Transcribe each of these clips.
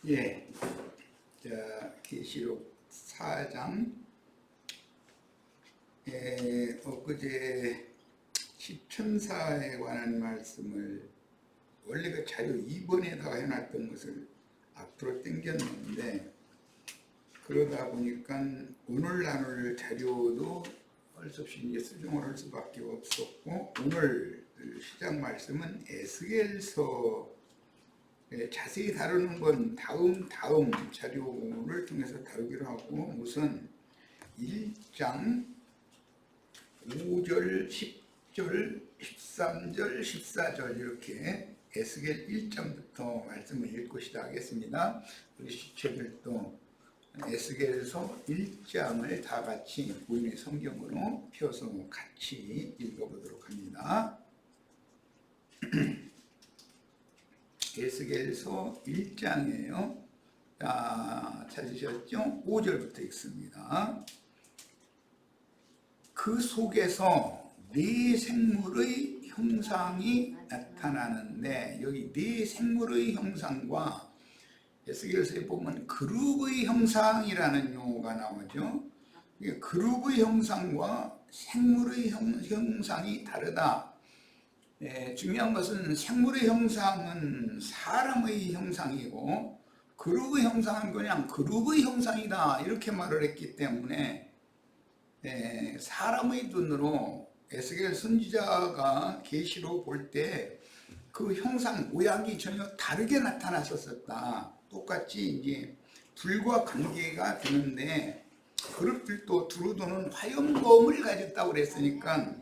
예, 자, 계시록 4장, 엊그제 십천사에 관한 말씀을 원래 그 자료 2번에다가 해놨던 것을 앞으로 당겼는데, 그러다 보니까 오늘 나눌 자료도 할 수 없이 이제 수정을 할 수밖에 없었고, 오늘 시작 말씀은 에스겔서 자세히 다루는 건 다음 자료를 통해서 다루기로 하고, 우선 1장 5절, 10절, 13절, 14절 이렇게 에스겔 1장부터 말씀을 읽고 시작하겠습니다. 우리 시청자들도 에스겔서 1장을 다 같이 보이는 성경으로 펴서 같이 읽어보도록 합니다. 에스겔서 1장이에요. 자, 찾으셨죠? 5절부터 읽습니다. 그 속에서 네 생물의 형상이 나타나는데, 여기 네 생물의 형상과 에스겔서에 보면 그룹의 형상이라는 용어가 나오죠. 그룹의 형상과 생물의 형상이 다르다. 중요한 것은 생물의 형상은 사람의 형상이고, 그룹의 형상은 그냥 그룹의 형상이다 이렇게 말을 했기 때문에 사람의 눈으로 에스겔 선지자가 계시로 볼 때 그 형상 모양이 전혀 다르게 나타났었다. 똑같이 이제 불과 관계가 되는데, 그룹들도 두루도는 화염검을 가졌다고 그랬으니까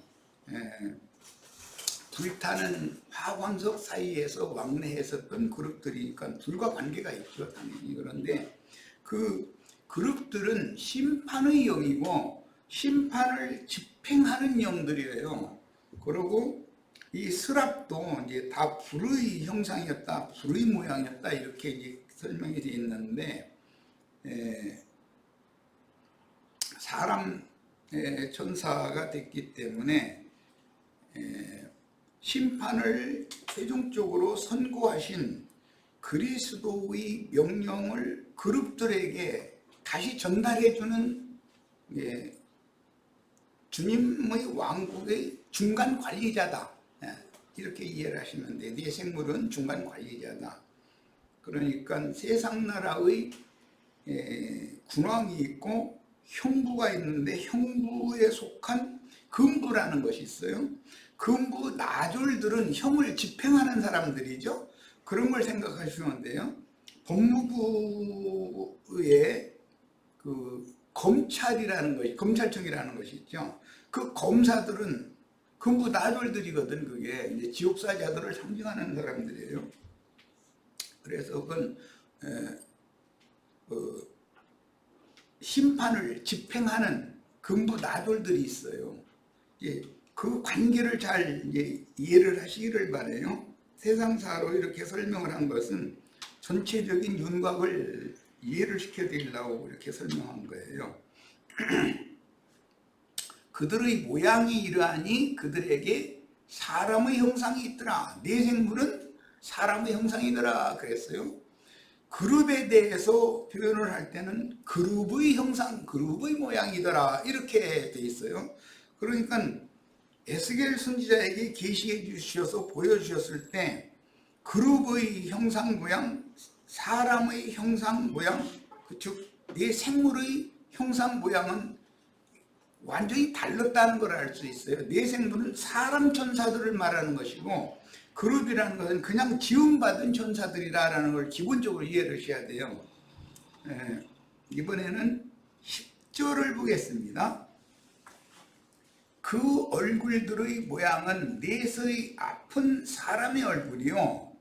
불타는 화광석 사이에서 왕래했었던 그룹들이니까 불과 관계가 있죠, 당연히. 그런데 그 그룹들은 심판의 영이고 심판을 집행하는 영들이에요. 그리고 이 스랍도 이제 다 불의 형상이었다, 불의 모양이었다 이렇게 이제 설명이 되어 있는데, 사람 천사가 됐기 때문에 심판을 최종적으로 선고하신 그리스도의 명령을 그룹들에게 다시 전달해주는 주님의 왕국의 중간 관리자다, 이렇게 이해를 하시면 돼요. 네 생물은 중간 관리자다. 그러니까 세상 나라의 군왕이 있고 형부가 있는데, 형부에 속한 금부라는 것이 있어요. 금부 나졸들은 형을 집행하는 사람들이죠. 그런 걸 생각하시면 돼요. 법무부의 그 검찰이라는 것이, 검찰청이라는 것이 있죠. 그 검사들은 금부 나졸들이거든. 그게 이제 지옥사자들을 상징하는 사람들이에요. 그래서 그건 심판을 집행하는 금부 나졸들이 있어요. 그 관계를 잘 이해를 하시기를 바라요. 세상사로 이렇게 설명을 한 것은 전체적인 윤곽을 이해를 시켜드리려고 이렇게 설명한 거예요. 그들의 모양이 이러하니 그들에게 사람의 형상이 있더라. 네 생물은 사람의 형상이더라 그랬어요. 그룹에 대해서 표현을 할 때는 그룹의 형상, 그룹의 모양이더라 이렇게 돼 있어요. 그러니까 에스겔 선지자에게 계시해 주셔서 보여주셨을 때 그룹의 형상 모양, 사람의 형상 모양, 즉 네 생물의 형상 모양은 완전히 달랐다는 걸 알 수 있어요. 네 생물은 사람 천사들을 말하는 것이고, 그룹이라는 것은 그냥 지음받은 천사들이라는 걸 기본적으로 이해를 하셔야 돼요. 이번에는 10절을 보겠습니다. 그 얼굴들의 모양은 넷의 앞은 사람의 얼굴이요,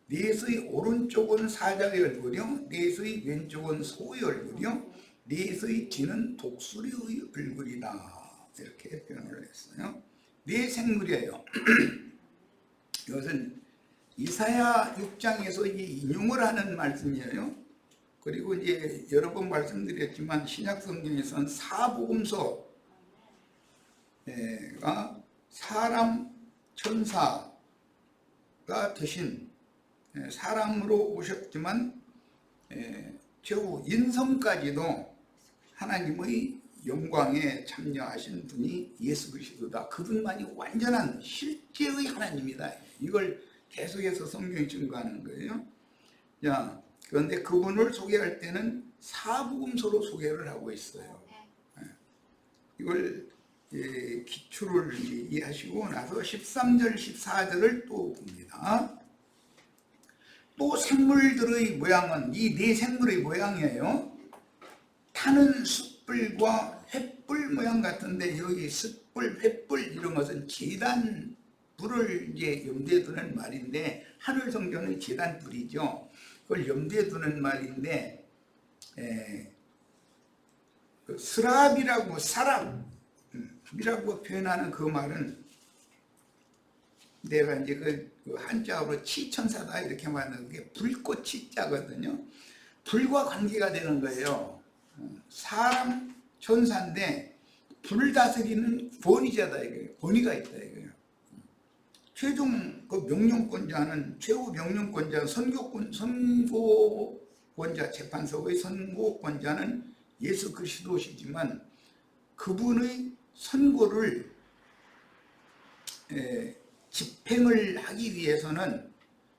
넷의 오른쪽은 사자의 얼굴이요, 넷의 왼쪽은 소의 얼굴이요, 넷의 뒤는 독수리의 얼굴이다 이렇게 표현을 했어요. 네 생물이에요. 이것은 이사야 6장에서 인용을 하는 말씀이에요. 그리고 이제 여러 번 말씀드렸지만 신약 성경에서는 사복음서가 사람 천사가 되신, 사람으로 오셨지만 최후 인성까지도 하나님의 영광에 참여하신 분이 예수 그리스도다. 그분만이 완전한 실제의 하나님이다. 이걸 계속해서 성경이 증거하는 거예요. 자, 그런데 그분을 소개할 때는 사복음서로 소개를 하고 있어요. 이걸 기초를 이해하시고 나서 13절, 14절을 또 봅니다. 또 생물들의 모양은 이 네 생물의 모양이에요. 타는 숯불과 횃불 모양 같은데 여기 숯불, 횃불 이런 것은 제단 불을 이제 염두에 두는 말인데 하늘 성경은 제단 불이죠. 그걸 염두에 두는 말인데 그 스랍이라고 사람이라고 표현하는 그 말은 내가 이제 그 한자어로 치천사다 이렇게 말하는 게 불꽃 치자거든요. 불과 관계가 되는 거예요. 사람 천사인데 불 다스리는 권위자다 이거예요. 권위가 있다 이거예요. 최종 그 명령권자는 최후 명령권자 선고권자 재판소의 선고권자는 예수 그리스도시지만 그분의 선고를 집행을 하기 위해서는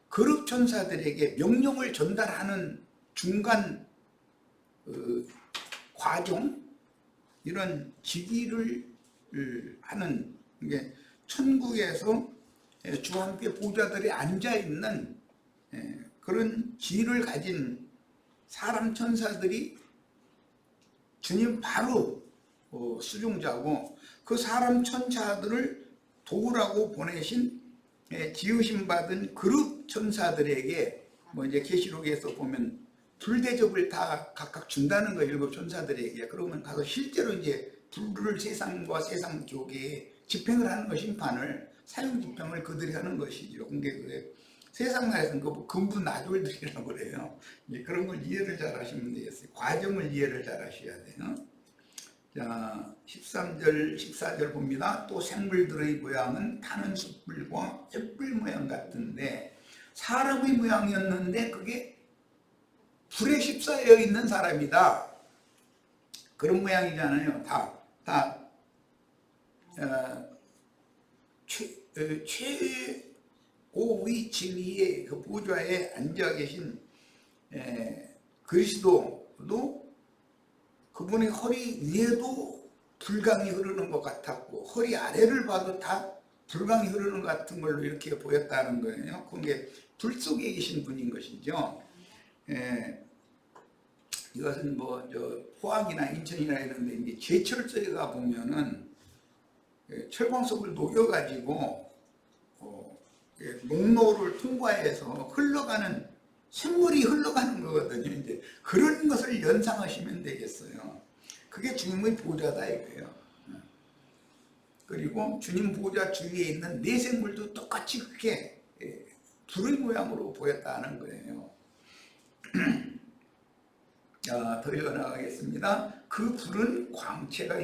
거룩 천사들에게 명령을 전달하는 중간 과정 이런 직위를 하는 게 천국에서 주 함께 보좌들이 앉아 있는 그런 지위를 가진 사람 천사들이 주님 바로 수종자고 그 사람 천사들을 도우라고 보내신 지으심 받은 그룹 천사들에게 뭐 이제 계시록에서 보면 불대접을 다 각각 준다는 거예요. 일곱 천사들에게. 그러면 가서 실제로 이제 불을 세상과 세상 교계에 집행을 하는 거 심판을 사형 집행을 그들이 하는 것이죠. 근데 세상 나라에서는 그 금부 나졸들이라고 그래요. 이제 그런 걸 이해를 잘 하시면 되겠어요. 과정을 이해를 잘 하셔야 돼요. 자, 13절, 14절 봅니다. 또 생물들의 모양은 타는 숯불과 횃불 모양 같은데 사람의 모양이었는데 그게 불에 휩싸여 있는 사람이다. 그런 모양이잖아요. 최고의 진리의 그 보좌에 앉아 계신 그리스도도 그분의 허리 위에도 불강이 흐르는 것 같았고 허리 아래를 봐도 다 불강이 흐르는 것 같은 걸로 이렇게 보였다는 거예요. 그게 불 속에 계신 분인 것이죠. 이것은 뭐 포항이나 인천이나 이런데 이제 제철소에 가 보면은 철광 속을 녹여가지고 농로를 통과해서 흘러가는 샘물이 흘러가는 거거든요. 이제 그런 것을 연상하시면 되겠어요. 그게 주님의 보좌다 이거예요. 그리고 주님 보좌 주위에 있는 네 생물도 똑같이 그렇게 불의 모양으로 보였다는 거예요. 자, 더 이어나가겠습니다. 그 불은 광채가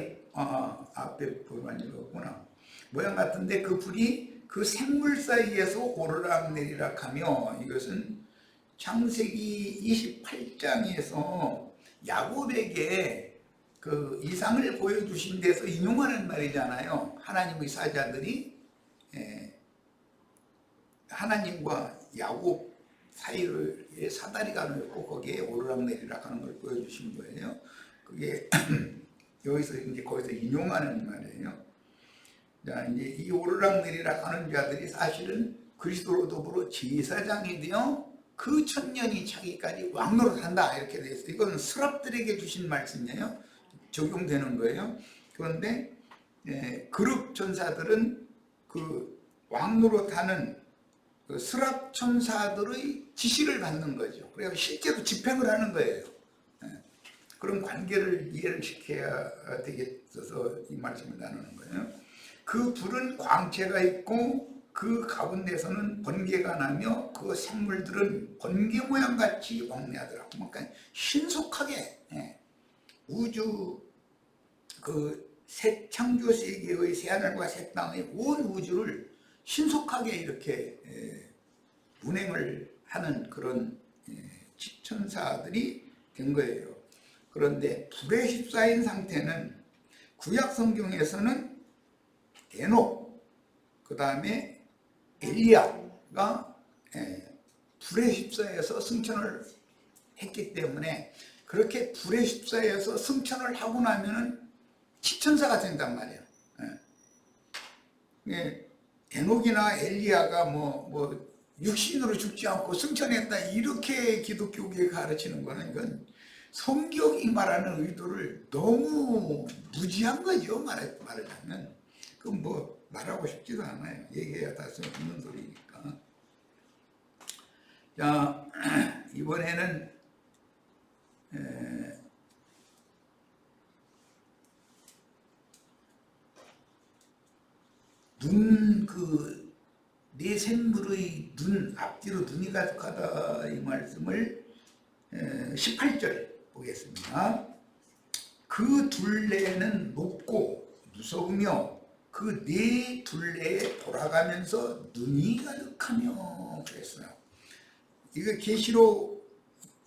앞에 보면 이거구나. 모양 같은데 그 불이 그 생물 사이에서 오르락내리락 하며 이것은 창세기 28장에서 야곱에게 그 이상을 보여주신 데서 인용하는 말이잖아요. 하나님의 사자들이 하나님과 야곱 사이에 사다리가 놓였고 거기에 오르락내리락 하는 걸 보여주신 거예요. 그게 여기서 이제 거기서 인용하는 말이에요. 자, 이제 이 오르락내리락 하는 자들이 사실은 그리스도로 더불어 제사장이 되어 그 천년이 차기까지 왕노릇한다 이렇게 되어 있어요. 이건 스랍들에게 주신 말씀이에요. 적용되는 거예요. 그런데 그룹 천사들은 그 왕노릇하는 그 스랍 천사들의 지시를 받는 거죠. 그래서 실제로 집행을 하는 거예요. 그런 관계를 이해를 시켜야 되겠어서 이 말씀을 나누는 거예요. 그 불은 광채가 있고 그 가운데서는 번개가 나며 그 생물들은 번개 모양같이 왕래하더라고요. 그러니까 신속하게 우주 그 새 창조 세계의 새하늘과 새 땅의 온 우주를 신속하게 이렇게 운행을 하는 그런 지천사들이 된 거예요. 그런데 불의 십사인 상태는 구약 성경에서는 에녹, 그 다음에 엘리야가 불의 십사에서 승천을 했기 때문에, 그렇게 불의 십사에서 승천을 하고 나면은 지천사가 된단 말이에요. 에녹이나 엘리야가 뭐 육신으로 죽지 않고 승천했다, 이렇게 기독교계 가르치는 거는 이건 성경이 말하는 의도를 너무 무지한 거죠. 말하자면. 그건 뭐 말하고 싶지도 않아요. 얘기해야 다 없는 소리니까. 자, 이번에는 내 생물의 눈, 앞뒤로 눈이 가득하다, 이 말씀을 18절 보겠습니다. 그 둘레는 높고 무서우며 그 네 둘레에 돌아가면서 눈이 가득하며 그랬어요. 이거 계시록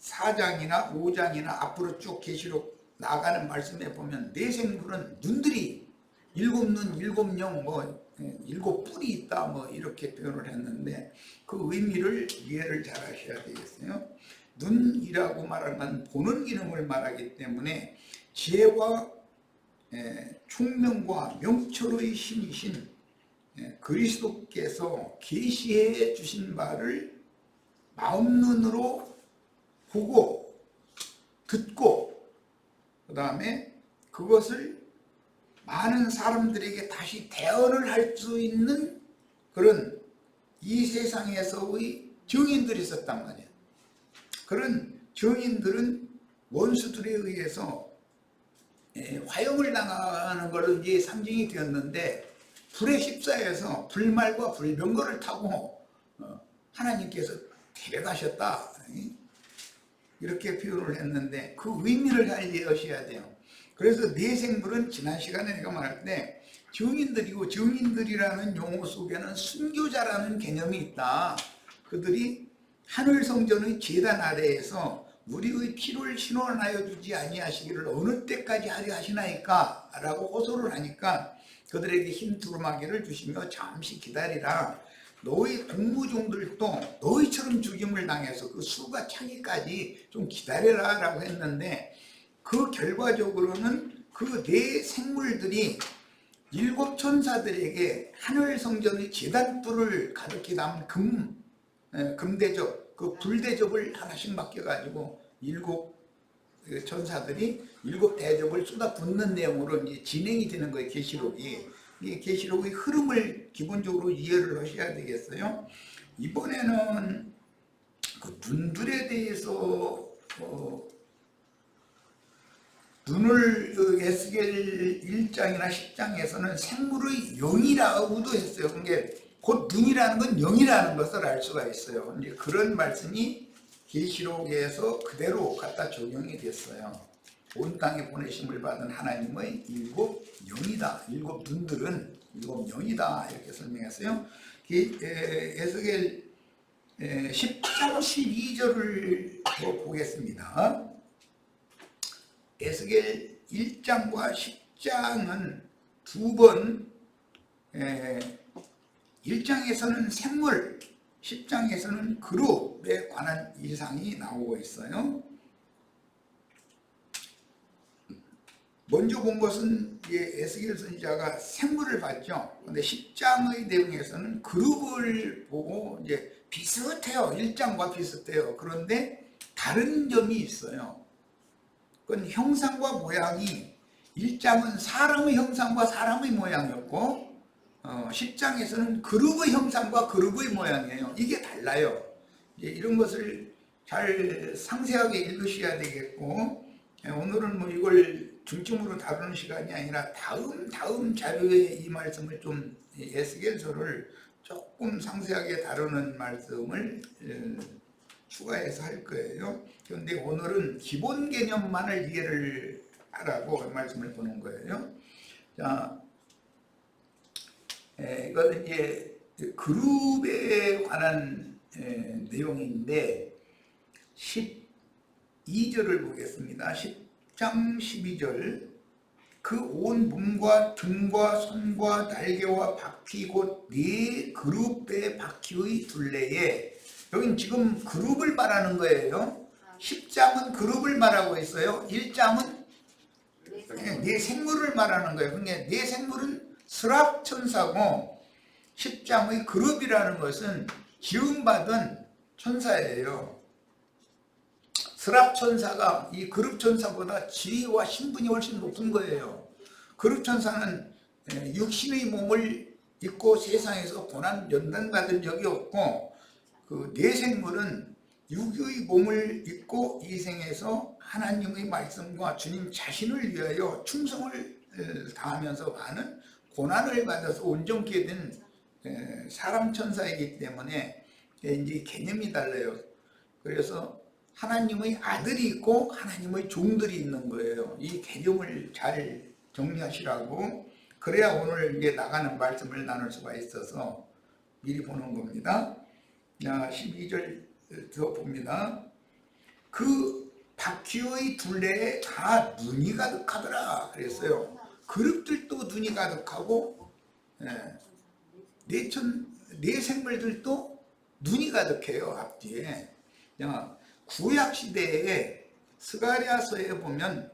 4장이나 5장이나 앞으로 쭉 계시록 나가는 말씀에 보면 네 생물은 눈들이 일곱 눈, 일곱 영, 일곱 뿔이 있다, 이렇게 표현을 했는데, 그 의미를 이해를 잘 하셔야 되겠어요. 눈이라고 말하는 건 보는 기능을 말하기 때문에 지혜와 총명과 명철의 신이신 그리스도께서 계시해 주신 바를 마음눈으로 보고 듣고, 그 다음에 그것을 많은 사람들에게 다시 대언을 할 수 있는 그런 이 세상에서의 증인들이 있었단 말이에요. 그런 증인들은 원수들에 의해서 화형을 당하는 걸로 이제 상징이 되었는데, 불의 십사에서 불말과 불병거를 타고 하나님께서 데려가셨다, 이렇게 표현을 했는데, 그 의미를 잘 이해하셔야 돼요. 그래서 네 생물은 지난 시간에 내가 말할 때 증인들이고, 증인들이라는 용어 속에는 순교자라는 개념이 있다. 그들이 하늘 성전의 제단 아래에서 우리의 피를 신원하여 주지 아니하시기를 어느 때까지 하려 하시나이까 라고 호소를 하니까, 그들에게 흰 두루마기를 주시며 잠시 기다리라. 너희 공무종들도 너희처럼 죽임을 당해서 그 수가 차기까지 좀 기다려라 라고 했는데, 그 결과적으로는 그 네 생물들이 일곱 천사들에게 하늘 성전의 제단불을 가득히 담은 금대접, 그 불대접을 하나씩 맡겨가지고 일곱 천사들이 일곱 대접을 쏟아붓는 내용으로 이제 진행이 되는 거예요. 계시록이. 이 계시록의 흐름을 기본적으로 이해를 하셔야 되겠어요. 이번에는 그 눈들에 대해서 눈을 에스겔 1장이나 10장에서는 생물의 영이라고도 했어요. 그게 곧 눈이라는 건 영이라는 것을 알 수가 있어요. 이제 그런 말씀이 계시록에서 그대로 갖다 적용이 됐어요. 온 땅에 보내심을 받은 하나님의 일곱 영이다. 일곱 눈들은 일곱 영이다. 이렇게 설명했어요. 에스겔 10장 12절을 보겠습니다. 에스겔 1장과 10장은 두 번, 1장에서는 생물, 10장에서는 그룹에 관한 이상이 나오고 있어요. 먼저 본 것은 에스겔 선지자가 생물을 봤죠. 그런데 10장의 내용에서는 그룹을 보고 이제 비슷해요. 1장과 비슷해요. 그런데 다른 점이 있어요. 그건 형상과 모양이, 1장은 사람의 형상과 사람의 모양이었고 10장에서는 그룹의 형상과 그룹의 모양이에요. 이게 달라요. 이런 것을 잘 상세하게 읽으셔야 되겠고, 오늘은 이걸 중점으로 다루는 시간이 아니라 다음 자료에 이 말씀을 좀, 에스겔서를 조금 상세하게 다루는 말씀을 추가해서 할 거예요. 그런데 오늘은 기본 개념만을 이해를 하라고 말씀을 보는 거예요. 자, 이거는 이제 그룹에 관한 내용인데, 10 12절을 보겠습니다. 10장 12절. 그 온 몸과 등과 손과 날개와 바퀴 곧 네 그룹의 바퀴의 둘레에, 여긴 지금 그룹을 말하는 거예요. 10장은 그룹을 말하고 있어요. 1장은 네 생물을 말하는 거예요. 그러니까 네 생물은 스랍천사고 10장의 그룹이라는 것은 지음받은 천사예요. 스랍천사가 이 그룹천사보다 지위와 신분이 훨씬 높은 거예요. 그룹천사는 육신의 몸을 입고 세상에서 고난 연단받은 적이 없고, 그 내생물은 육의 몸을 입고 이 생에서 하나님의 말씀과 주님 자신을 위하여 충성을 다하면서 많은 고난을 받아서 온전케 된 사람 천사이기 때문에 이제 개념이 달라요. 그래서 하나님의 아들이 있고 하나님의 종들이 있는 거예요. 이 개념을 잘 정리하시라고, 그래야 오늘 이제 나가는 말씀을 나눌 수가 있어서 미리 보는 겁니다. 12절 더 봅니다. 그 바퀴의 둘레에 다 눈이 가득하더라 그랬어요. 그룹들도 눈이 가득하고 네 생물들도 눈이 가득해요. 앞뒤에. 구약시대에 스가랴서에 보면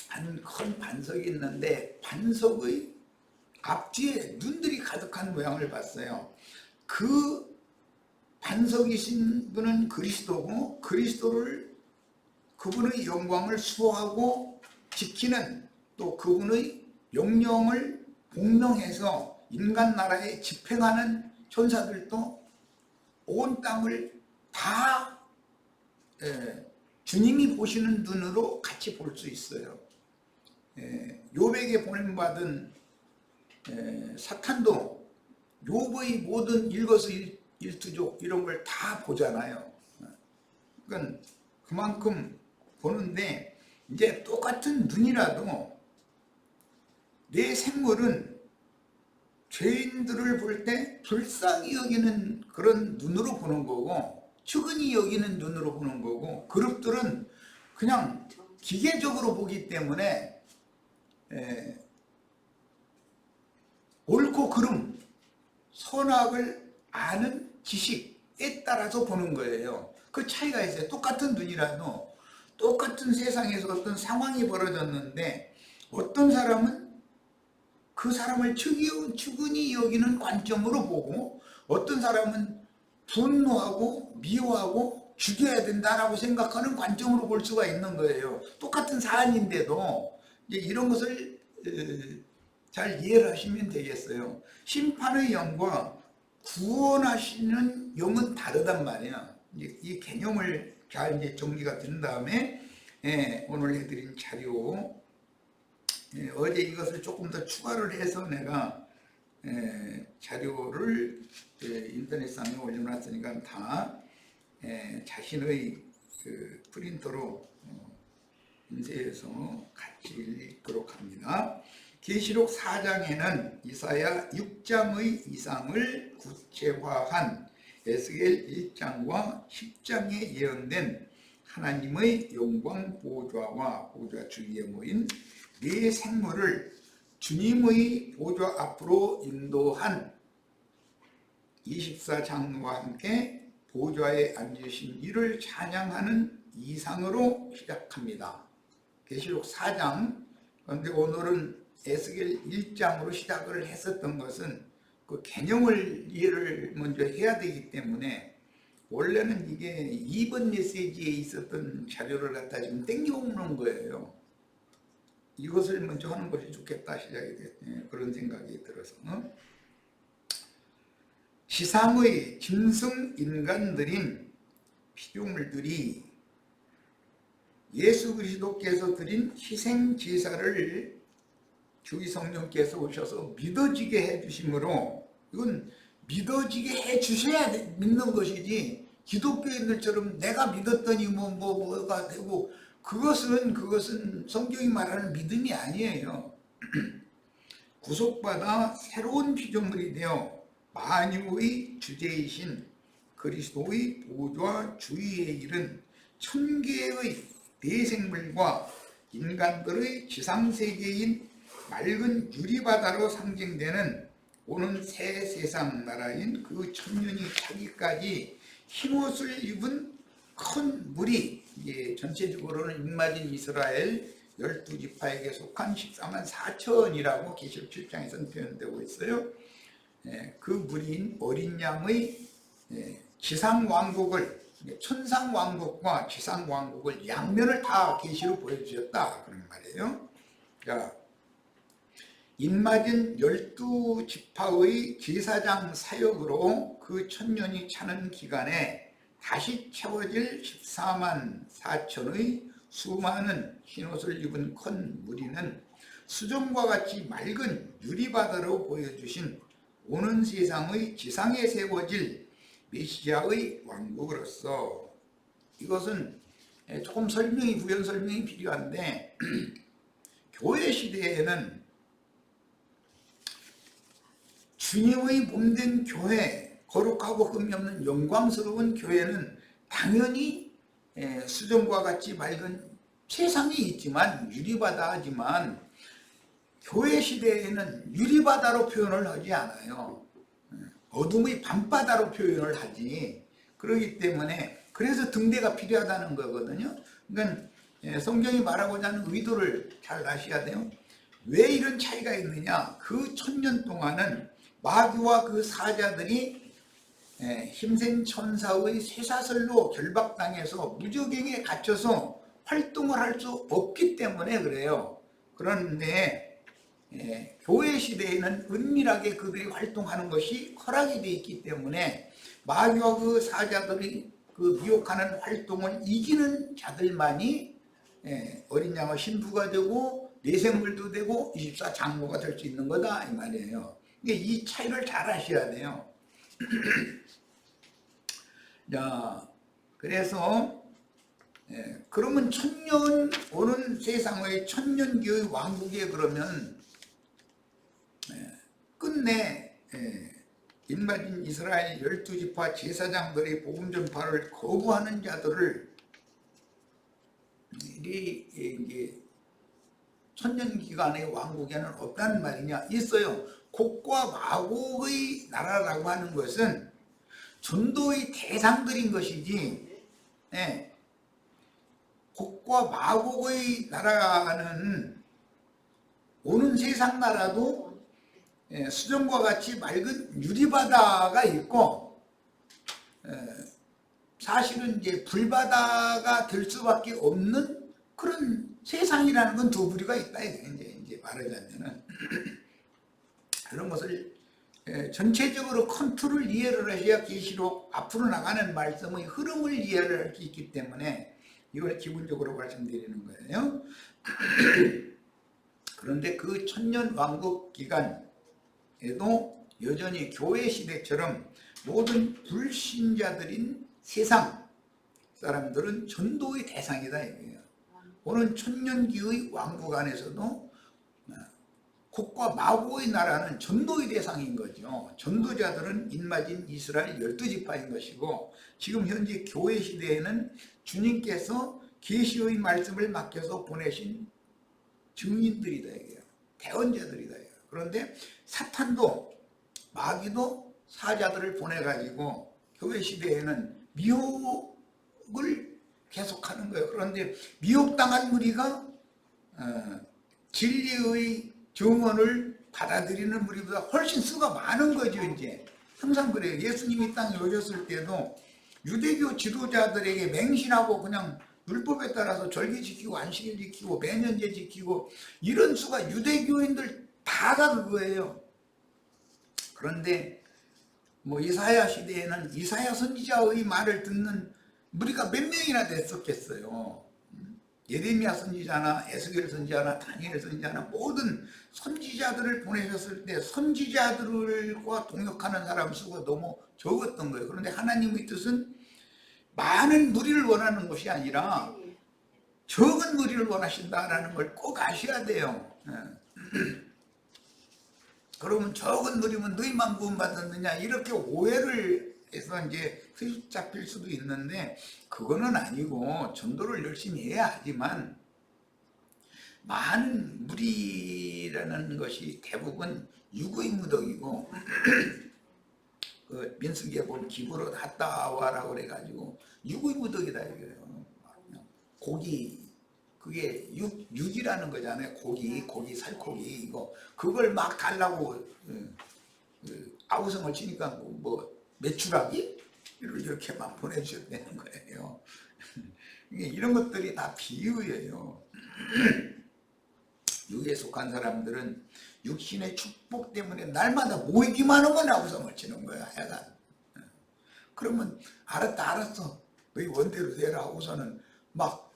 한 큰 반석이 있는데 반석의 앞뒤에 눈들이 가득한 모양을 봤어요. 그 반석이신 분은 그리스도고, 그분의 영광을 수호하고 지키는, 또 그분의 명령을 복명해서 인간 나라에 집행하는 천사들도 온 땅을 다 주님이 보시는 눈으로 같이 볼 수 있어요. 욥에게 보냄받은 사탄도 욥의 모든 일거수일투족 이런 걸 다 보잖아요. 그러니까 그만큼 보는데, 이제 똑같은 눈이라도 내 생물은 죄인들을 볼 때 불쌍히 여기는 그런 눈으로 보는 거고, 측은히 여기는 눈으로 보는 거고, 그룹들은 그냥 기계적으로 보기 때문에 옳고 그름, 선악을 아는 지식에 따라서 보는 거예요. 그 차이가 있어요. 똑같은 눈이라도 똑같은 세상에서 어떤 상황이 벌어졌는데, 어떤 사람은 그 사람을 측은히 여기는 관점으로 보고, 어떤 사람은 분노하고 미워하고 죽여야 된다라고 생각하는 관점으로 볼 수가 있는 거예요. 똑같은 사안인데도 이제 이런 것을 잘 이해를 하시면 되겠어요. 심판의 영과 구원하시는 영은 다르단 말이야. 이 개념을 잘 이제 정리가 된 다음에 오늘 해드린 자료, 어제 이것을 조금 더 추가를 해서 내가 자료를 인터넷상에 올려놨으니까 다 자신의 그 프린터로 인쇄해서 같이 읽도록 합니다. 계시록 4장에는 이사야 6장의 이상을 구체화한 에스겔 1장과 10장에 예언된 하나님의 영광 보좌와 보좌 주위에 모인 네 생물을 주님의 보좌 앞으로 인도한 24장로와 함께 보좌에 앉으신 이를 찬양하는 이상으로 시작합니다. 계시록 4장. 그런데 오늘은 에스겔 1장으로 시작을 했었던 것은 그 개념을 이해를 먼저 해야 되기 때문에, 원래는 이게 2번 메시지에 있었던 자료를 갖다 지금 땡겨오는 거예요. 이것을 먼저 하는 것이 좋겠다 시작이 됐, 그런 생각이 들어서. 지상의 짐승 인간들인 피조물들이 예수 그리스도께서 드린 희생 제사를 주의 성령께서 오셔서 믿어지게 해주심으로, 이건 믿어지게 해주셔야 믿는 것이지, 기독교인들처럼 내가 믿었더니 뭐가 되고, 그것은 성경이 말하는 믿음이 아니에요. 구속받아 새로운 피조물이 되어 만유의 주제이신 그리스도의 보좌 주위에 이른 천개의 대생물과 인간들의 지상세계인 맑은 유리바다로 상징되는 오는 새 세상 나라인 그 천년이 차기까지 흰옷을 입은 큰 무리, 이게 전체적으로는 인마진 이스라엘 12지파에게 속한 14만 4천이라고 계시록 7장에서는 표현되고 있어요. 그 무리인 어린 양의 지상왕국을, 천상왕국과 지상왕국을 양면을 다 계시로 보여주셨다 그런 말이에요. 그러니까 인마진 12지파의 제사장 사역으로 그 천년이 차는 기간에 다시 채워질 14만 4천의 수많은 흰옷을 입은 큰 무리는 수정과 같이 맑은 유리바다로 보여주신 오는 세상의 지상에 세워질 메시아의 왕국으로서, 이것은 조금 부연 설명이 필요한데 교회 시대에는 주님의 몸된 교회, 거룩하고 흠이 없는 영광스러운 교회는 당연히 수정과 같이 맑은 세상이 있지만 유리바다지만, 교회 시대에는 유리바다로 표현을 하지 않아요. 어둠의 밤바다로 표현을 하지. 그렇기 때문에 그래서 등대가 필요하다는 거거든요. 그러니까 성경이 말하고자 하는 의도를 잘 아셔야 돼요. 왜 이런 차이가 있느냐? 그 천년 동안은 마귀와 그 사자들이 힘센 천사의 쇠사슬로 결박당해서 무저갱에 갇혀서 활동을 할 수 없기 때문에 그래요. 그런데 교회 시대에는 은밀하게 그들이 활동하는 것이 허락이 되어 있기 때문에 마귀와 그 사자들이 그 미혹하는 활동을 이기는 자들만이 어린 양의 신부가 되고 내생물도 되고 24장로가 될 수 있는 거다 이 말이에요. 이 차이를 잘 아셔야 돼요. 자, 그래서 그러면 천년 오는 세상의 천년기의 왕국에 그러면 끝내 인마진 이스라엘 12지파 제사장들의 복음 전파를 거부하는 자들을 이제 천년기간의 왕국에는 없다는 말이냐? 있어요. 곡과 마곡의 나라라고 하는 것은 전도의 대상들인 것이지, 곡과 마곡의 나라는 오는 세상 나라도 수정과 같이 맑은 유리바다가 있고, 사실은 이제 불바다가 될 수밖에 없는 그런 세상이라는 건 두 부류가 있다 이제 말하자면은 그런 것을 전체적으로 컨트롤 이해를 하셔야 계시록 앞으로 나가는 말씀의 흐름을 이해를 할 수 있기 때문에 이걸 기본적으로 말씀드리는 거예요. 그런데 그 천년 왕국 기간에도 여전히 교회 시대처럼 모든 불신자들인 세상 사람들은 전도의 대상이다 이거예요. 오늘 천년기의 왕국 안에서도 곡과 마곡의 나라는 전도의 대상인 거죠. 전도자들은 인마진 이스라엘 12지파인 것이고, 지금 현재 교회 시대에는 주님께서 계시의 말씀을 맡겨서 보내신 증인들이다 이거예요. 대언자들이다 이거예요. 그런데 사탄도 마귀도 사자들을 보내가지고 교회 시대에는 미혹을 계속하는 거예요. 그런데 미혹당한 무리가 진리의 정언을 받아들이는 무리보다 훨씬 수가 많은 거죠. 이제 항상 그래요. 예수님이 땅에 오셨을 때도 유대교 지도자들에게 맹신하고 그냥 율법에 따라서 절기 지키고 안식일 지키고 매년제 지키고 이런 수가 유대교인들 다가 그거예요. 그런데 이사야 시대에는 이사야 선지자의 말을 듣는 무리가 몇 명이나 됐었겠어요. 예레미야 선지자나 에스겔 선지자나 다니엘 선지자나 모든 선지자들을 보내셨을 때 선지자들과 동역하는 사람 수가 너무 적었던 거예요. 그런데 하나님의 뜻은 많은 무리를 원하는 것이 아니라 적은 무리를 원하신다라는 걸 꼭 아셔야 돼요. 그러면 적은 무리면 너희만 구원받았느냐 이렇게 오해를 해서 이제 트집 잡힐 수도 있는데 그거는 아니고 전도를 열심히 해야 하지만 많은 무리라는 것이 대부분 유구의 무덕이고 그 민수기에 보면 기부로 갔다 와라고 그래가지고 유구의 무덕이다 이거예요. 고기 그게 육이라는 거잖아요. 고기 살코기 이거 그걸 막 달라고 아우성을 치니까 뭐 메추라기 이렇게만 보내주셨다는 거예요. 이런 것들이 다 비유예요. 육에 속한 사람들은 육신의 축복 때문에 날마다 모이기만 하면 아우성을 치는 거야. 하여간 그러면 알았어 너희 원대로 되라 하고서는 막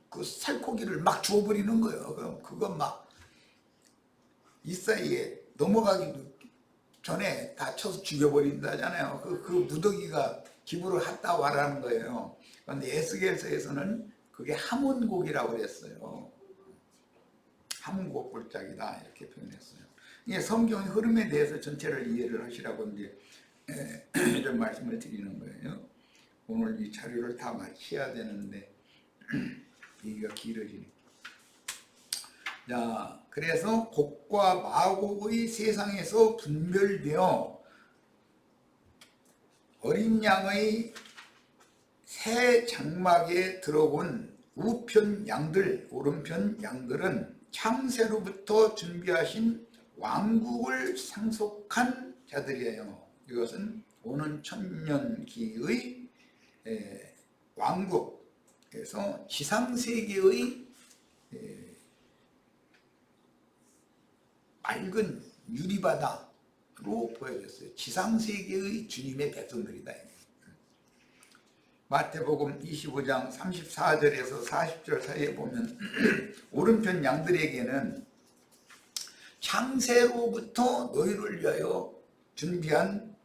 그 살코기를 막 주워버리는 거예요. 그럼 그건 막 이 사이에 넘어가기도 전에 다 쳐서 죽여버린다잖아요. 그 무더기가 기부를 갔다 와라는 거예요. 그런데 에스겔서에서는 그게 하몬곡이라고 그랬어요. 하몬곡 골짜기다 이렇게 표현했어요. 이게 성경의 흐름에 대해서 전체를 이해를 하시라고 이제 이런 말씀을 드리는 거예요. 오늘 이 자료를 다 마쳐야 되는데 얘기가 길어지니까. 자, 그래서 곡과 마곡의 세상에서 분별되어 어린 양의 새 장막에 들어온 우편 양들, 오른편 양들은 창세로부터 준비하신 왕국을 상속한 자들이에요. 이것은 오는 천년기의 왕국에서 지상세계의 맑은 유리바다로 보여졌어요. 지상세계의 주님의 백성들이다. 마태복음 25장 34절에서 40절 사이에 보면 오른편 양들에게는 창세로부터 너희를 위하여 준비한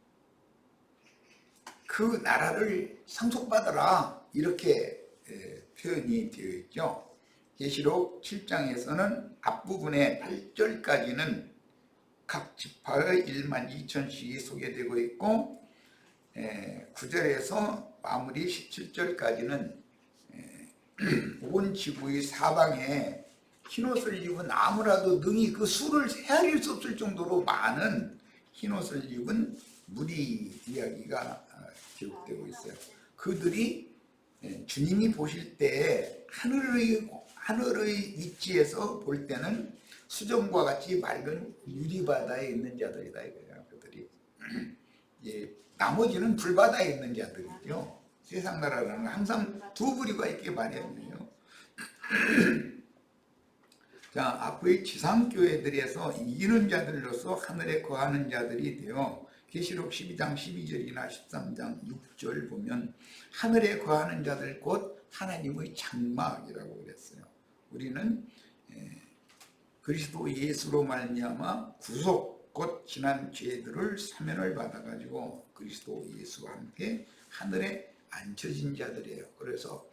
그 나라를 상속받아라 이렇게 표현이 되어 있죠. 계시록 7장에서는 앞부분의 8절까지는 각 지파의 12,000씩이 소개되고 있고 9절에서 마무리 17절까지는 온 지구의 사방에 흰옷을 입은 아무라도 능히 그 수를 헤아릴 수 없을 정도로 많은 흰옷을 입은 무리 이야기가 기록되고 있어요. 그들이 주님이 보실 때 하늘의 위치에서 볼 때는 수정과 같이 맑은 유리바다에 있는 자들이다 이거예요. 그들이 나머지는 불바다에 있는 자들이죠. 세상 나라라는 항상 두 부류가 있게 마련이에요. 자, 앞의 지상교회들에서 이기는 자들로서 하늘에 거하는 자들이 되어 계시록 12장 12절이나 13장 6절 보면 하늘에 거하는 자들 곧 하나님의 장막이라고 그랬어요. 우리는 그리스도 예수로 말미암아 구속 곧 지난 죄들을 사면을 받아가지고 그리스도 예수와 함께 하늘에 앉혀진 자들이에요. 그래서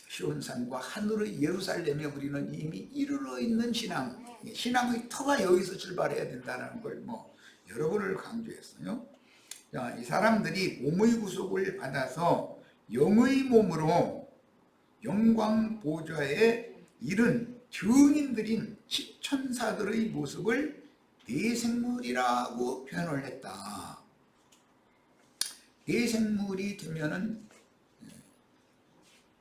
시온산과 하늘의 예루살렘에 우리는 이미 이르러 있는 신앙의 터가 여기서 출발해야 된다는 걸 여러 번을 강조했어요. 자, 이 사람들이 몸의 구속을 받아서 영의 몸으로 영광 보좌에 이른 증인들인 십천사들의 모습을 내생물이라고 표현을 했다. 내생물이 되면은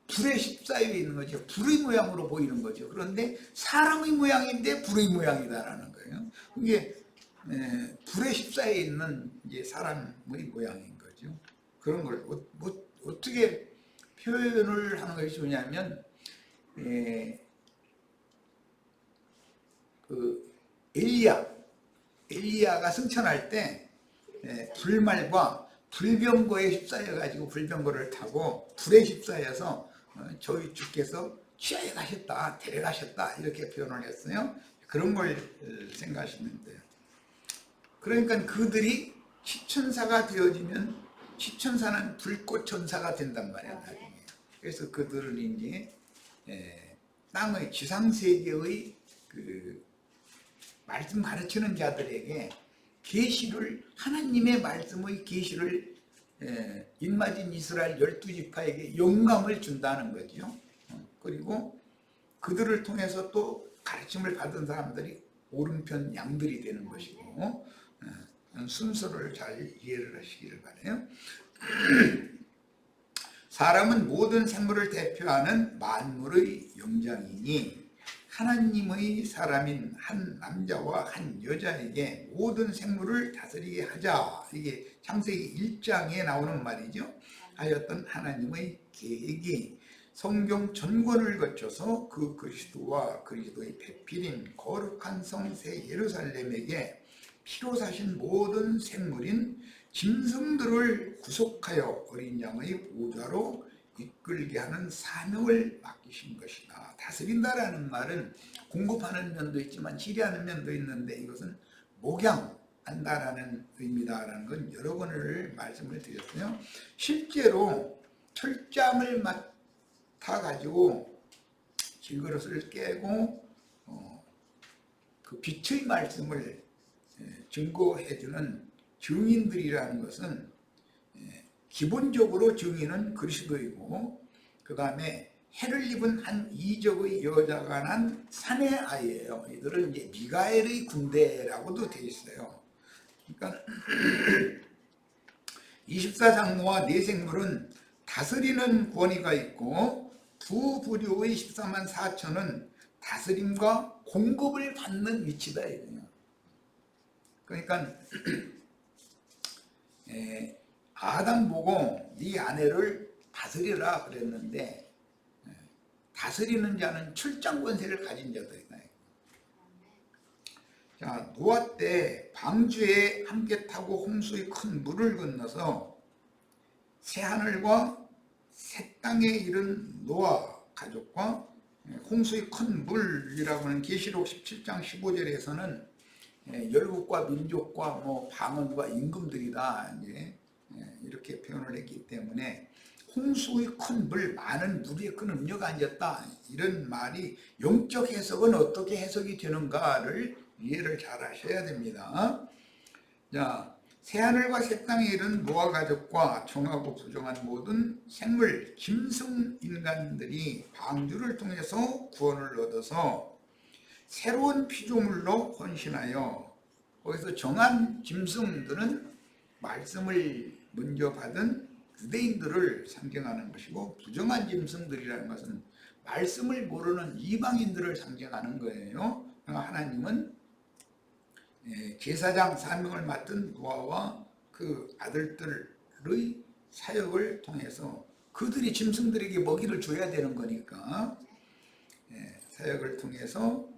불에 휩싸여 있는 거죠. 불의 모양으로 보이는 거죠. 그런데 사람의 모양인데 불의 모양이다라는 거예요. 이게 불에 휩싸여 있는 이제 사람의 모양인 거죠. 그런 걸 어떻게 표현을 하는 것이 좋냐면 그 엘리야가 승천할 때 불말과 불병거에 휩싸여 가지고 불병거를 타고 불에 휩싸여서 저희 주께서 취하에 가셨다, 데려가셨다 이렇게 표현을 했어요. 그런 걸 생각하시면 돼요. 그러니까 그들이 시천사가 되어지면 시천사는 불꽃천사가 된단 말이야 나중에. 그래서 그들은 이제 땅의 지상세계의 그 말씀 가르치는 자들에게 계시를 하나님의 말씀의 계시를 인마진 이스라엘 12지파에게 영감을 준다는 거죠. 그리고 그들을 통해서 또 가르침을 받은 사람들이 오른편 양들이 되는 것이고, 순서를 잘 이해를 하시기를 바라요. 사람은 모든 생물을 대표하는 만물의 영장이니 하나님의 사람인 한 남자와 한 여자에게 모든 생물을 다스리게 하자. 이게 창세기 1장에 나오는 말이죠. 하였던 하나님의 계획이 성경 전권을 거쳐서 그 그리스도와 그리스도의 배필인 거룩한 성 새 예루살렘에게 피로 사신 모든 생물인 짐승들을 구속하여 어린 양의 보좌로 이끌게 하는 사명을 맡기신 것이다. 다스린다라는 말은 공급하는 면도 있지만 지배하는 면도 있는데 이것은 목양한다라는 의미다라는 건 여러 번을 말씀을 드렸어요. 실제로 철장을 맡아가지고 질그릇을 깨고 그 빛의 말씀을 증거해주는 증인들이라는 것은 기본적으로 증인은 그리스도이고, 그 다음에 해를 입은 한 이적의 여자가 난 사내 아이예요. 이들은 이제 미가엘의 군대라고도 되어 있어요. 그러니까 24장로와 네 생물은 다스리는 권위가 있고, 두 부류의 14만 4천은 다스림과 공급을 받는 위치다 이거예요. 그러니까 아담 보고 네 아내를 다스리라 그랬는데, 다스리는 자는 출장 권세를 가진 자들이다. 자, 노아 때 방주에 함께 타고 홍수의 큰 물을 건너서 새하늘과 새 땅에 이른 노아 가족과 홍수의 큰 물이라고 하는 계시록 17장 15절에서는 열국과 민족과 뭐 방언과 임금들이다 이제 이렇게 표현을 했기 때문에 홍수의 큰 물, 많은 물 위에 큰 음료가 앉았다 이런 말이 영적 해석은 어떻게 해석이 되는가를 이해를 잘 하셔야 됩니다. 자, 새하늘과 새 땅에 이른 노아 가족과 정하고 부정한 모든 생물, 짐승 인간들이 방주를 통해서 구원을 얻어서 새로운 피조물로 헌신하여, 거기서 정한 짐승들은 말씀을 먼저 받은 유대인들을 상징하는 것이고, 부정한 짐승들이라는 것은 말씀을 모르는 이방인들을 상징하는 거예요. 하나님은 제사장 사명을 맡은 노아와 그 아들들의 사역을 통해서 그들이 짐승들에게 먹이를 줘야 되는 거니까 사역을 통해서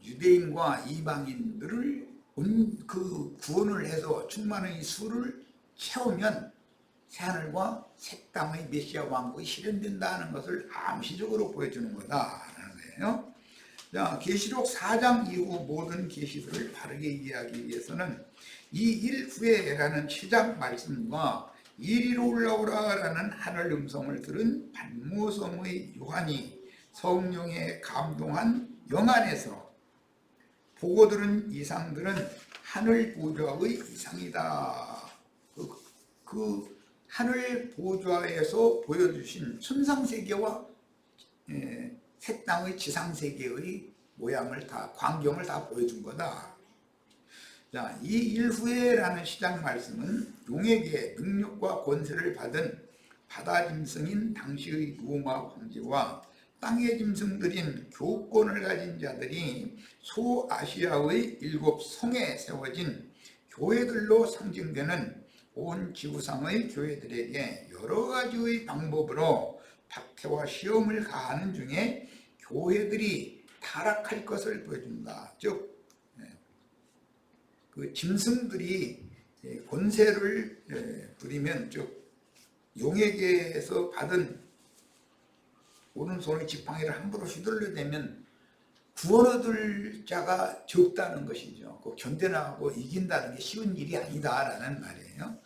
유대인과 이방인들을 그 구원을 해서 충만의 수를 채우면 새하늘과 새 땅의 메시아 왕국이 실현된다는 것을 암시적으로 보여주는 거다라는 거예요. 자, 계시록 4장 이후 모든 계시들을 바르게 이해하기 위해서는 이 일 후에라는 시작 말씀과 이리로 올라오라라는 하늘 음성을 들은 반모섬의 요한이 성령에 감동한 영안에서 보고 들은 이상들은 하늘 보좌의 이상이다. 그 하늘 보좌에서 보여주신 천상세계와 새 땅의 지상세계의 모양을 다, 광경을 다 보여준 거다. 자, 이 일후에라는 시작 말씀은 용에게 능력과 권세를 받은 바다 짐승인 당시의 로마 황제와 땅의 짐승들인 교권을 가진 자들이 소아시아의 7성에 세워진 교회들로 상징되는 온 지구상의 교회들에게 여러 가지의 방법으로 박해와 시험을 가하는 중에 교회들이 타락할 것을 보여준다. 즉, 그 짐승들이 권세를 부리면, 즉 용에게서 받은 오른손의 지팡이를 함부로 휘둘러대면 구원 얻을 자가 적다는 것이죠. 그 견뎌나가고 이긴다는 게 쉬운 일이 아니다라는 말이에요.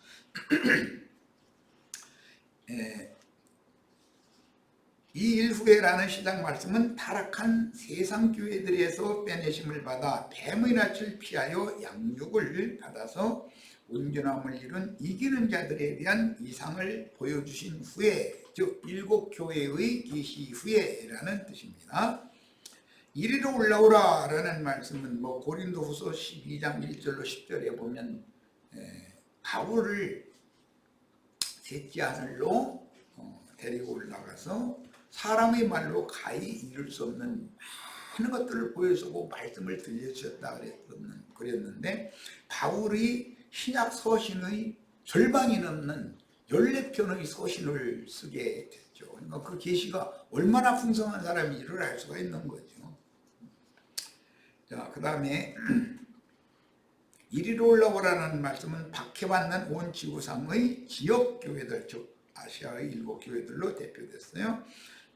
이 일후에라는 시작 말씀은 타락한 세상 교회들에서 빼내심을 받아 뱀의 낯을 피하여 양육을 받아서 온전함을 이룬 이기는 자들에 대한 이상을 보여주신 후에, 즉 일곱 교회의 계시 후에라는 뜻입니다. 이리로 올라오라 라는 말씀은 고린도후서 12장 1절로 10절에 보면 바울을 셋째 하늘로 데리고 올라가서 사람의 말로 가히 이룰 수 없는 많은 것들을 보여주고 말씀을 들려주셨다 그랬는데, 바울이 신약 서신의 절반이 넘는 14편의 서신을 쓰게 됐죠. 그러니까 그 계시가 얼마나 풍성한 사람인지를 알 수가 있는 거죠. 자, 그 다음에 이리로 올라오라는 말씀은 박해받는 온 지구상의 지역교회들, 즉 아시아의 일곱 교회들로 대표됐어요.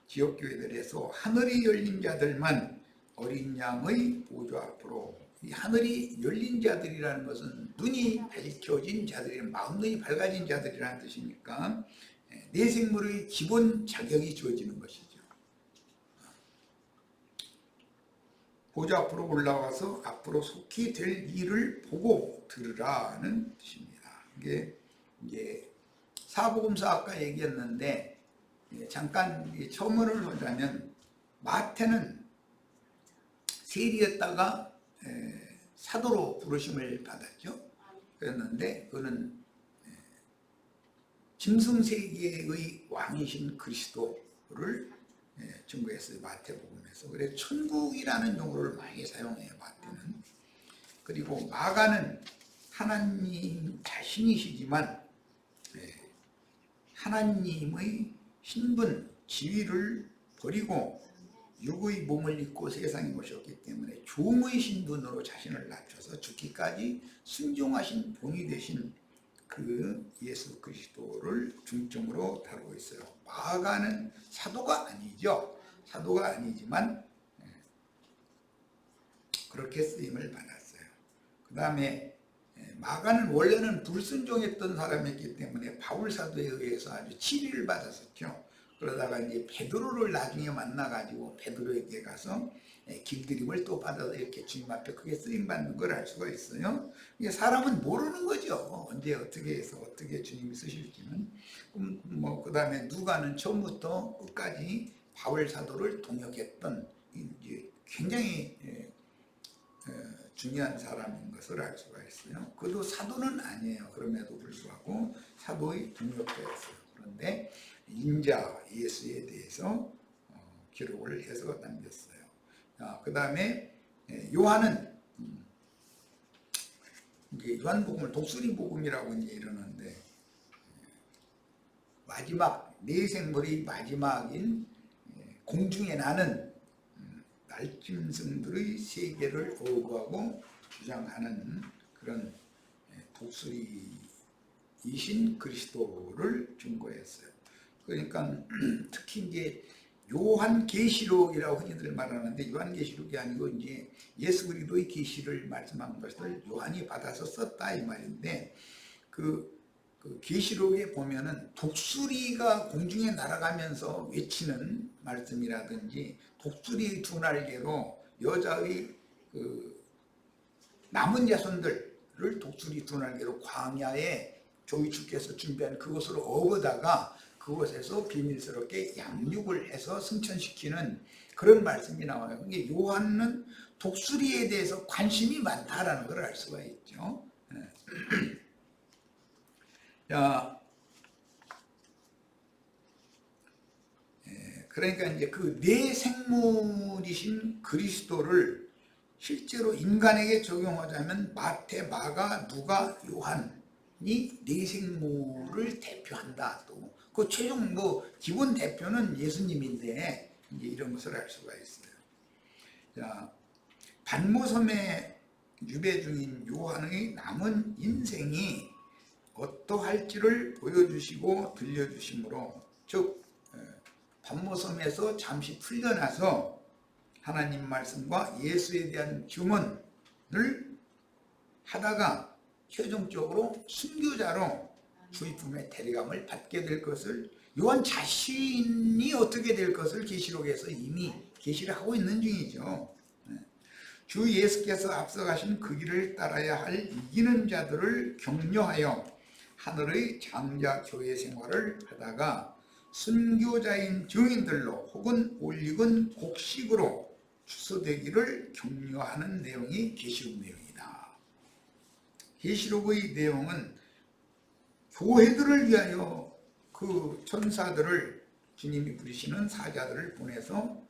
지역교회들에서 하늘이 열린 자들만 어린 양의 보좌 앞으로, 이 하늘이 열린 자들이라는 것은 눈이 밝혀진 자들이, 마음눈이 밝아진 자들이라는 뜻이니까 내 생물의 기본 자격이 주어지는 것이죠. 보좌 앞으로 올라와서 앞으로 속히 될 일을 보고 들으라는 뜻입니다. 이게 이제 사복음서 아까 얘기했는데, 잠깐 첨언을 하자면 마태는 세리였다가 사도로 부르심을 받았죠. 그랬는데 그는 짐승세계의 왕이신 그리스도를 증거했어요, 마태복음에서. 그래서 천국이라는 용어를 많이 사용해요, 마태는. 그리고 마가는 하나님 자신이시지만 하나님의 신분, 지위를 버리고 육의 몸을 입고 세상에 오셨기 때문에 종의 신분으로 자신을 낮춰서 죽기까지 순종하신 본이 되신 그 예수 그리스도를 중점으로 다루고 있어요. 마가는 사도가 아니죠. 사도가 아니지만 그렇게 쓰임을 받았어요. 그 다음에 마가는 원래는 불순종했던 사람이었기 때문에 바울 사도에 의해서 아주 치리를 받았었죠. 그러다가 이제 베드로를 나중에 만나가지고 베드로에게 가서 길들임을 또 받아서 이렇게 주님 앞에 크게 쓰임 받는 걸 알 수가 있어요. 이게 사람은 모르는 거죠. 언제 어떻게 해서 어떻게 주님이 쓰실지는. 그 다음에 누가는 처음부터 끝까지 바울 사도를 동역했던 이제 굉장히 중요한 사람인 것을 알 수가 있어요. 그도 사도는 아니에요. 그럼에도 불구하고 사도의 동역자였어요. 그런데 인자 예수에 대해서 기록을 해서 남겼어요. 그 다음에 요한은 이제 요한복음을 독수리복음이라고 이제 이러는데, 마지막 내 생물이 마지막인 공중에 나는 날짐승들의 세계를 거부하고 주장하는 그런 독수리이신 그리스도를 증거했어요. 그러니까 특히 이제 요한계시록이라고 흔히들 말하는데, 요한계시록이 아니고 이제 예수 그리스도의 계시를 말씀한 것을 요한이 받아서 썼다 이 말인데, 그 계시록에 보면은 독수리가 공중에 날아가면서 외치는 말씀이라든지, 독수리의 두 날개로 여자의 남은 자손들을 독수리 두 날개로 광야에 조이주께서 준비한 그것으로 업어다가 그곳에서 비밀스럽게 양육을 해서 승천시키는 그런 말씀이 나와요. 이게 요한은 독수리에 대해서 관심이 많다라는 걸 알 수가 있죠. 자, 그러니까 이제 그 내 생물이신 그리스도를 실제로 인간에게 적용하자면 마태, 마가, 누가, 요한이 내 생물을 대표한다. 또 그 최종 기본 대표는 예수님인데 이제 이런 것을 알 수가 있어요. 자, 반모섬에 유배 중인 요한의 남은 인생이 어떠할지를 보여주시고 들려주심으로, 즉 반모섬에서 잠시 풀려나서 하나님 말씀과 예수에 대한 증언을 하다가 최종적으로 순교자로 주의 품에 데려감을 받게 될 것을 요한 자신이 어떻게 될 것을 계시록에서 이미 계시를 하고 있는 중이죠. 주 예수께서 앞서가신 그 길을 따라야 할 이기는 자들을 격려하여 하늘의 장자 교회 생활을 하다가 순교자인 증인들로 혹은 올익은 곡식으로 추수되기를 격려하는 내용이 계시록 내용이다. 계시록의 내용은 교회들을 위하여 그 천사들을 주님이 부르시는 사자들을 보내서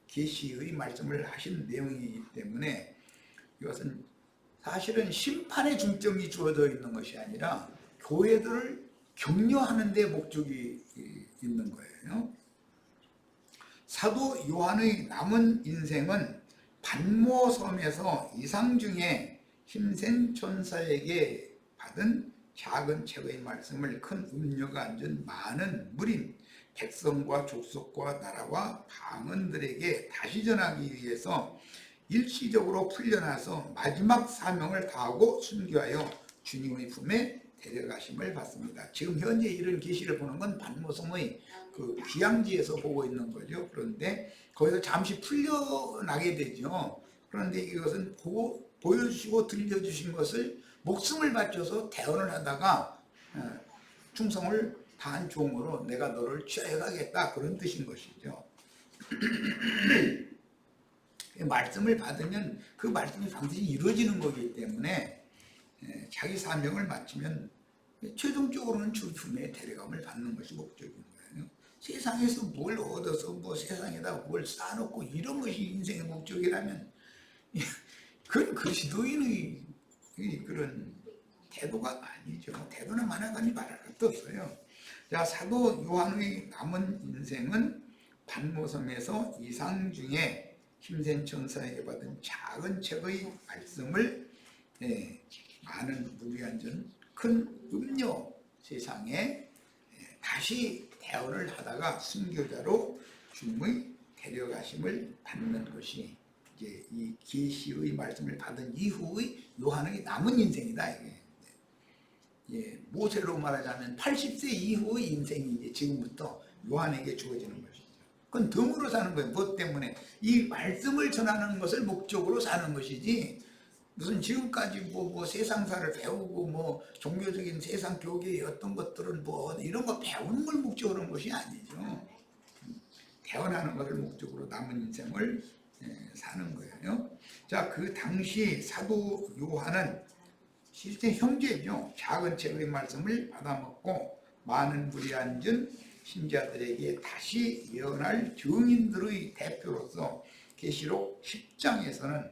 계시의 말씀을 하신 내용이기 때문에 이것은 사실은 심판의 중점이 주어져 있는 것이 아니라 교회들을 격려하는 데 목적이 있는 거예요. 사도 요한의 남은 인생은 반모섬에서 이상 중에 힘센 천사에게 받은 작은 책의 말씀을 큰 음료가 앉은 많은 무림, 백성과 족속과 나라와 방언들에게 다시 전하기 위해서 일시적으로 풀려나서 마지막 사명을 다하고 순교하여 주님의 품에 데려가심을 받습니다. 지금 현재 이런 계시를 보는 건 반모섬의 그 귀향지에서 보고 있는 거죠. 그런데 거기서 잠시 풀려나게 되죠. 그런데 이것은 보여주시고 들려주신 것을 목숨을 바쳐서 대언을 하다가 충성을 다한 종으로 내가 너를 취하여 가겠다, 그런 뜻인 것이죠. 말씀을 받으면 그 말씀이 반드시 이루어지는 거기 때문에 자기 사명을 마치면 최종적으로는 주 품에 데려감을 받는 것이 목적인 거예요. 세상에서 뭘 얻어서 뭐 세상에다 뭘 쌓아놓고 이런 것이 인생의 목적이라면 그건 그리스도인의 그런 태도가 아니죠. 태도는 하나님이 말할 것도 없어요. 자, 사도 요한의 남은 인생은 반모섬에서 이상 중에 힘센 천사에게 받은 작은 책의 말씀을 많은 무리 앉은 큰 음료 세상에 다시 대언을 하다가 순교자로 주님의 데려가심을 받는 것이 이제 이 계시의 말씀을 받은 이후의 요한의 남은 인생이다. 이게 모세로 말하자면 80세 이후의 인생이 이제 지금부터 요한에게 주어지는 것이죠. 그건 덤으로 사는 거예요. 무엇 때문에? 이 말씀을 전하는 것을 목적으로 사는 것이지, 무슨 지금까지 뭐 세상사를 배우고 뭐 종교적인 세상 교계의 어떤 것들은 뭐 이런 거 배우는 걸 목적으로 하는 것이 아니죠. 대언하는 것을 목적으로 남은 인생을 사는 거예요. 자, 그 당시 사도 요한은 실제 형제죠. 작은 책의 말씀을 받아먹고 많은 무리 앉은 신자들에게 다시 예언할 증인들의 대표로서 계시록 10장에서는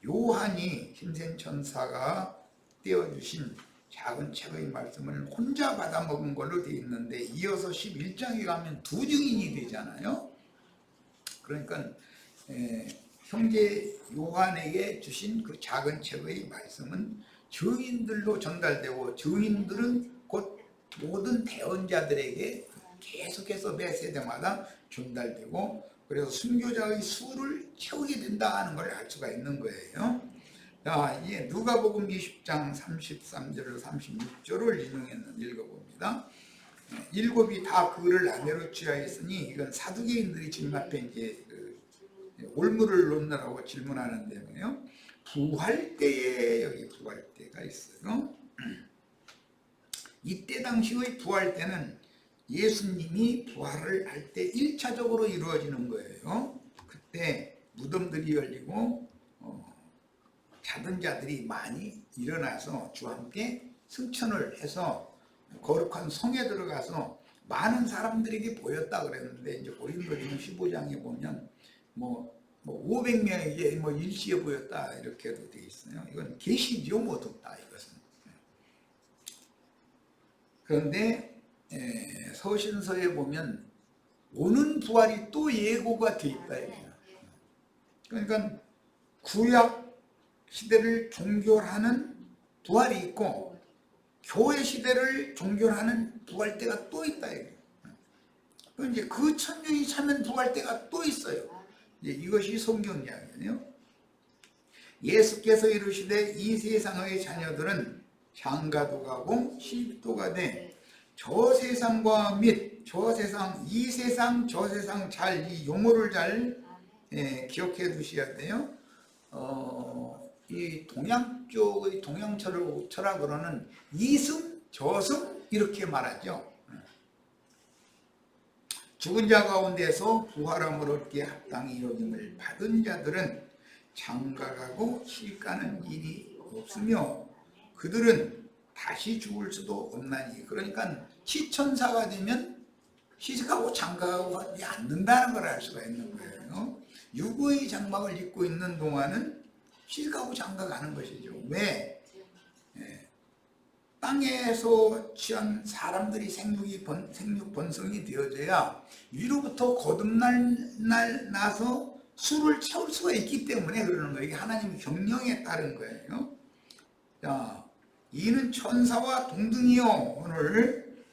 요한이 힘센 천사가 떼어주신 작은 책의 말씀을 혼자 받아먹은 걸로 되어 있는데, 이어서 11장에 가면 두 증인이 되잖아요. 그러니까 형제 요한에게 주신 그 작은 책의 말씀은 증인들로 전달되고, 증인들은 곧 모든 대언자들에게 계속해서 매 세대마다 전달되고, 그래서 순교자의 수를 채우게 된다 하는 걸 알 수가 있는 거예요. 자, 이제 누가복음 20장 33절로 36절을 읽어봅니다. 일곱이 다 그를 아내로 취하였으니, 이건 사두개인들이 주님 앞에 이제 올무를 놓느라고 질문하는데요. 부활 때에, 여기 부활 때가 있어요. 이때 당시의 부활 때는 예수님이 부활을 할 때 1차적으로 이루어지는 거예요. 그때 무덤들이 열리고 자던 자들이 많이 일어나서 주와 함께 승천을 해서 거룩한 성에 들어가서 많은 사람들에게 보였다 그랬는데, 이제 고린도전서 15장에 보면 뭐 500명에게 뭐 일시에 보였다 이렇게도 되어 있어요. 이건 계시죠, 모두 다 이것은. 그런데 서신서에 보면 오는 부활이 또 예고가 되어 있다. 그러니까 구약 시대를 종결하는 부활이 있고 교회 시대를 종결하는 부활 때가 또 있다. 이제 그 천년이 차면 부활 때가 또 있어요. 이것이 성경 이야기예요. 예수께서 이르시되 이 세상의 자녀들은 장가도 가고 시집도 가되 저 세상과 및 저 세상, 이 세상, 저 세상 잘 이 용어를 잘 기억해 두셔야 돼요. 이 동양 쪽의 동양 철학으로는 이승, 저승 이렇게 말하죠. 죽은 자 가운데서 부활함을 얻기에 합당히 여김을 받은 자들은 장가가고 시집가는 일이 없으며 그들은 다시 죽을 수도 없나니. 그러니까 시천사가 되면 시집가고 장가가고 하지 않는다는 걸 알 수가 있는 거예요. 육의 장막을 입고 있는 동안은 시집가고 장가가는 것이죠. 왜? 땅에서 취한 사람들이 생육 번성이 되어져야 위로부터 거듭날 나서 수를 채울 수가 있기 때문에 그러는 거예요. 이게 하나님의 경영에 따른 거예요. 자, 이는 천사와 동등이요. 오늘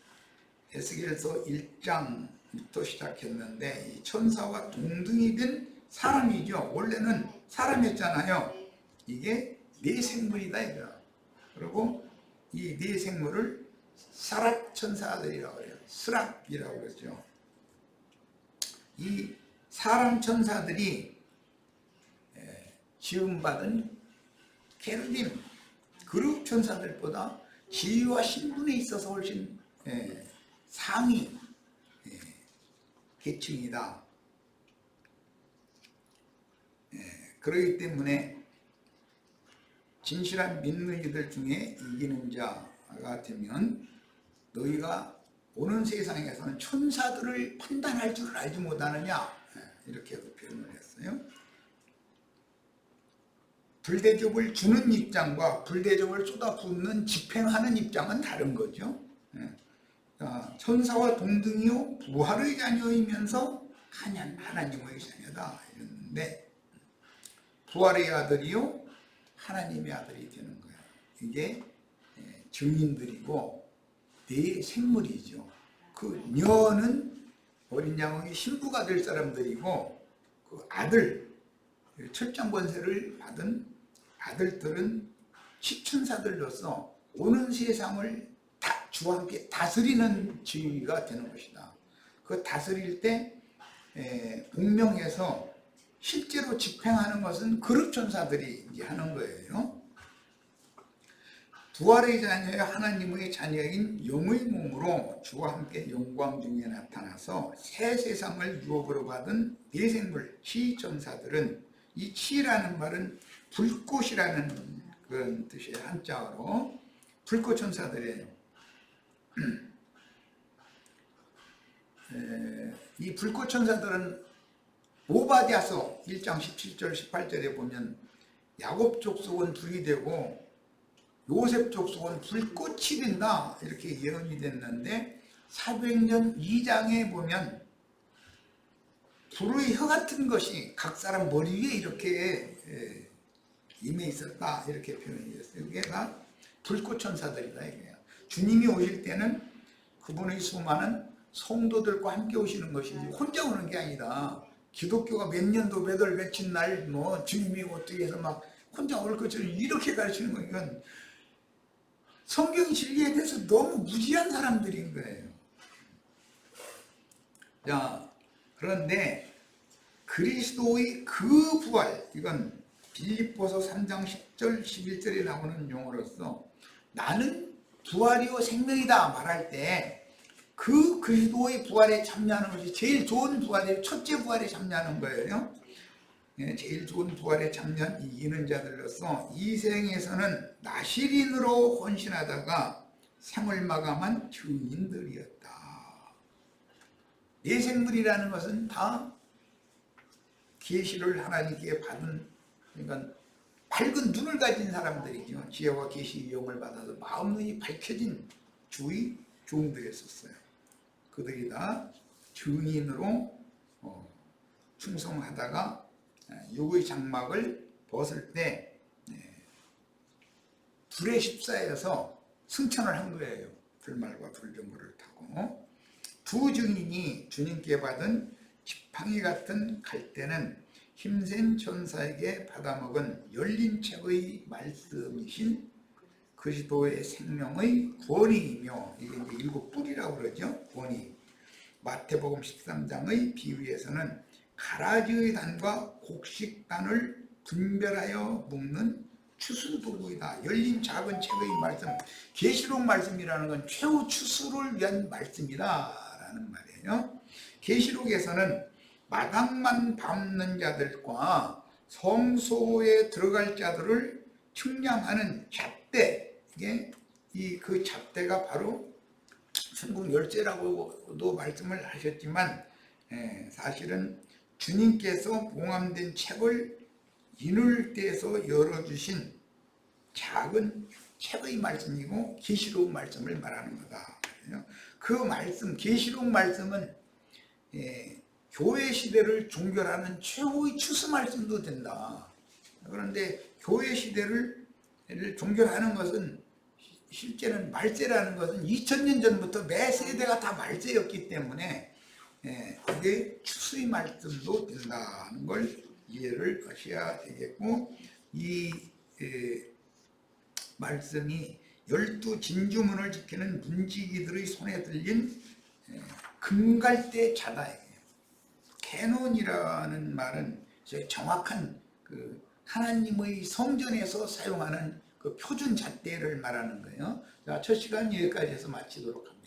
에스겔서 1장부터 시작했는데 이 천사와 동등이 된 사람이죠. 원래는 사람이었잖아요. 이게 네 생물이다 이거. 그리고 이 네 생물을 사랍 천사들이라고 해요. 스랍이라고 그러죠. 이 사람 천사들이 지음받은 케르빔, 그룹 천사들보다 지위와 신분에 있어서 훨씬 상위 계층이다. 그렇기 때문에 진실한 믿는 이들 중에 이기는 자가 되면 너희가 오는 세상에서는 천사들을 판단할 줄 알지 못하느냐, 이렇게 표현을 했어요. 불대접을 주는 입장과 불대접을 쏟아붓는 집행하는 입장은 다른 거죠. 천사와 동등이요 부활의 자녀이면서 하나님의 자녀다 이랬는데, 부활의 아들이요 하나님의 아들이 되는 거예요. 이게 증인들이고 네 생물이죠. 그 녀는 어린 양의 신부가 될 사람들이고, 그 아들, 철장 권세를 받은 아들들은 시천사들로서 오는 세상을 주와 함께 다스리는 지위가 되는 것이다. 그 다스릴 때 복명해서 실제로 집행하는 것은 그룹 천사들이 이제 하는 거예요. 부활의 자녀의 하나님의 자녀인 영의 몸으로 주와 함께 영광 중에 나타나서 새 세상을 유업으로 받은 네 생물 시천사들은, 이 치라는 말은 불꽃이라는 그런 뜻이에요. 한자어로 불꽃 천사들이에요. 이 불꽃 천사들은 오바댜서 1장 17절 18절에 보면 야곱 족속은 불이 되고 요셉 족속은 불꽃이 된다 이렇게 예언이 됐는데, 사도행전 2장에 보면 불의 혀 같은 것이 각 사람 머리 위에 이렇게 임해 있었다 이렇게 표현이 됐어요. 이게 다 불꽃 천사들이다 이게요. 주님이 오실 때는 그분의 수많은 성도들과 함께 오시는 것이지 혼자 오는 게 아니다. 기독교가 몇 년도 몇월 며칠 날 뭐 주님이 어떻게 해서 막 혼자 올 것처럼 이렇게 가르치는 건 이건 성경 진리에 대해서 너무 무지한 사람들인 거예요. 자, 그런데 그리스도의 그 부활, 이건 빌립보서 3장 10절 11절에 나오는 용어로서 나는 부활이요 생명이다 말할 때 그 그리스도의 부활에 참여하는 것이 제일 좋은 부활에, 첫째 부활에 참여하는 거예요. 제일 좋은 부활에 참여한 이기는 자들로서 이 생에서는 나실인으로 헌신하다가 생을 마감한 증인들이었다. 네 생물이라는 것은 다 계시를 하나님께 받은, 그러니까 밝은 눈을 가진 사람들이죠. 지혜와 계시의 영을 받아서 마음이 밝혀진 주의 종들이었어요. 그들이 다 증인으로 충성하다가 육의 장막을 벗을 때 불에 휩싸여서 승천을 한 거예요. 불말과 불정거를 타고. 두 증인이 주님께 받은 지팡이 같은 갈대는 힘센 천사에게 받아먹은 열린 책의 말씀이신 그리스도의 생명의 권위이며, 이게 이제 일곱 뿔이라고 그러죠. 권위. 마태복음 13장의 비유에서는 가라지의 단과 곡식단을 분별하여 묶는 추수도구이다. 열린 작은 책의 말씀, 계시록 말씀이라는 건 최후 추수를 위한 말씀이다라는 말이에요. 계시록에서는 마당만 밟는 자들과 성소에 들어갈 자들을 측량하는 잣대, 이게 그 잣대가 바로 천국 열쇠라고도 말씀을 하셨지만, 사실은 주님께서 봉함된 책을 인을 떼서 열어주신 작은 책의 말씀이고 계시록 말씀을 말하는 거다. 그 말씀, 계시록 말씀은 교회 시대를 종결하는 최후의 추수 말씀도 된다. 그런데 교회 시대를 종결하는 것은, 실제는 말세라는 것은 2000년 전부터 매 세대가 다 말세였기 때문에 그게 추수의 말씀도 된다는 걸 이해를 하셔야 되겠고, 이 말씀이 12 진주문을 지키는 문지기들의 손에 들린 금갈대 자다예요. 캐논이라는 말은 정확한 그 하나님의 성전에서 사용하는 그 표준 잣대를 말하는 거예요. 자, 첫 시간 여기까지 해서 마치도록 합니다.